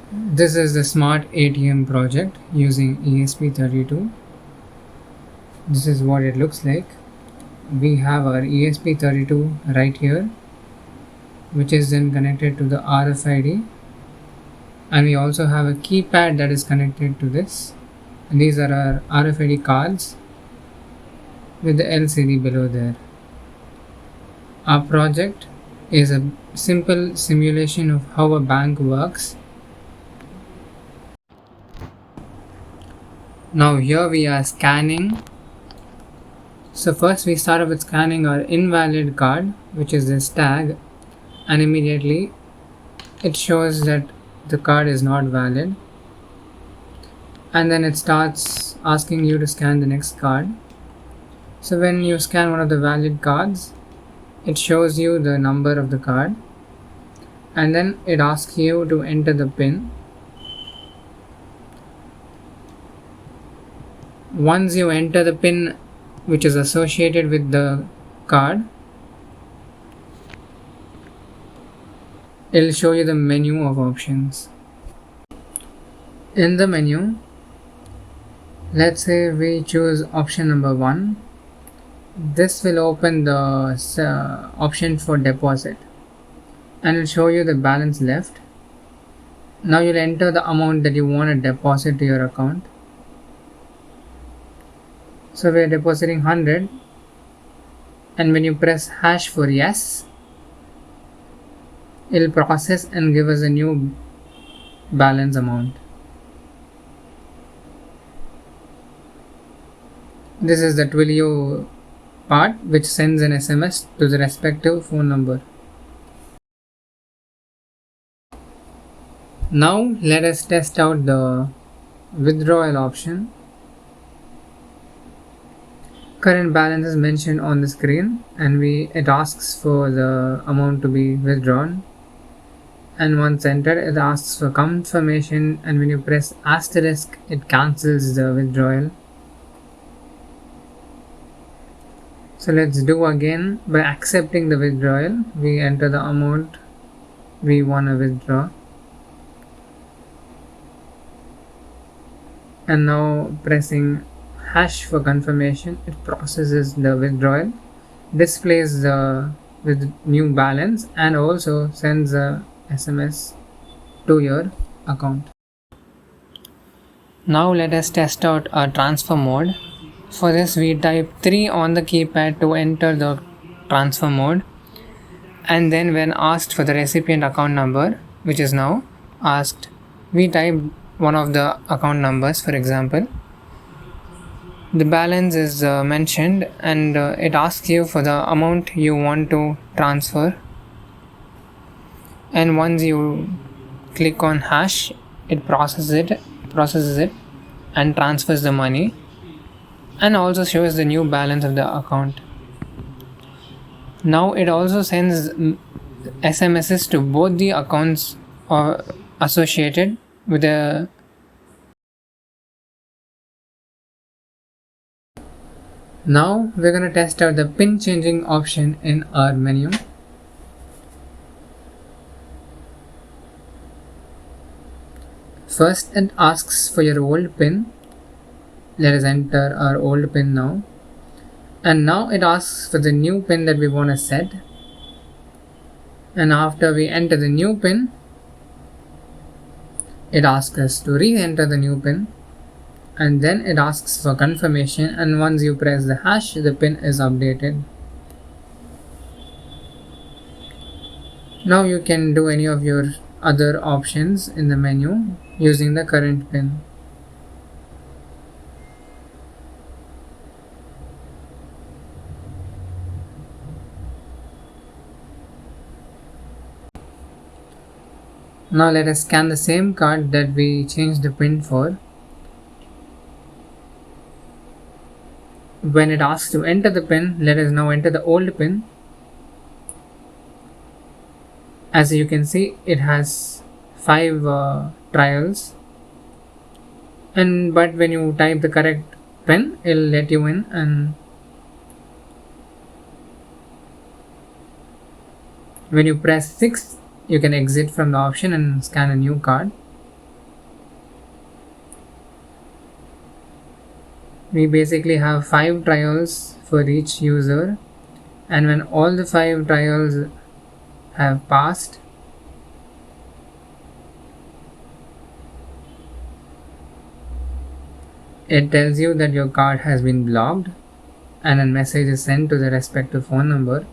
This is the smart ATM project using ESP32. This is what it looks like. We have our ESP32 right here, which is then connected to the RFID, and we also have a keypad that is connected to this. And these are our RFID cards with the LCD below there. Our project is a simple simulation of how a bank works. Now here we are scanning. So first we started with scanning our invalid card, which is this tag, and immediately it shows that the card is not valid, and then it starts asking you to scan the next card. So when you scan one of the valid cards, it shows you the number of the card, and then it asks you to enter the PIN. Once you enter the PIN which is associated with the card, it'll show you the menu of options. In the menu, let's say we choose option number 1. This will open the option for deposit, and it'll show you the balance left. Now you'll enter the amount that you want to deposit to your account. So we are depositing 100, and when you press hash for yes, it'll process and give us a new balance amount. This is the Twilio part, which sends an SMS to the respective phone number. Now let us test out the withdrawal option. Current balance is mentioned on the screen, and it asks for the amount to be withdrawn, and once entered it asks for confirmation, and when you press asterisk it cancels the withdrawal. So let's do again. By accepting the withdrawal, we enter the amount we want to withdraw, and now pressing hash for confirmation, it processes the withdrawal, displays the new balance, and also sends a SMS to your account. Now let us test out our transfer mode. For this we type 3 on the keypad to enter the transfer mode, and then when asked for the recipient account number, which is now asked, we type one of the account numbers. For example, the balance is mentioned, and it asks you for the amount you want to transfer, and once you click on hash, it processes it and transfers the money, and also shows the new balance of the account. Now it also sends SMSs to both the accounts associated with the. Now we're going to test out the PIN changing option in our menu. First it asks for your old PIN. Let us enter our old PIN now. And now it asks for the new PIN that we want to set. And after we enter the new PIN, it asks us to re-enter the new PIN. And then it asks for confirmation, and once you press the hash, the PIN is updated. Now you can do any of your other options in the menu using the current PIN. Now let us scan the same card that we changed the PIN for. When it asks to enter the PIN, let us now enter the old PIN. As you can see, it has 5 trials, but when you type the correct PIN, it will let you in, and when you press 6, you can exit from the option and scan a new card. We basically have 5 trials for each user, and when all the 5 trials have passed, it tells you that your card has been blocked, and a message is sent to the respective phone number.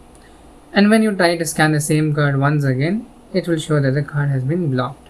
And when you try to scan the same card once again, it will show that the card has been blocked.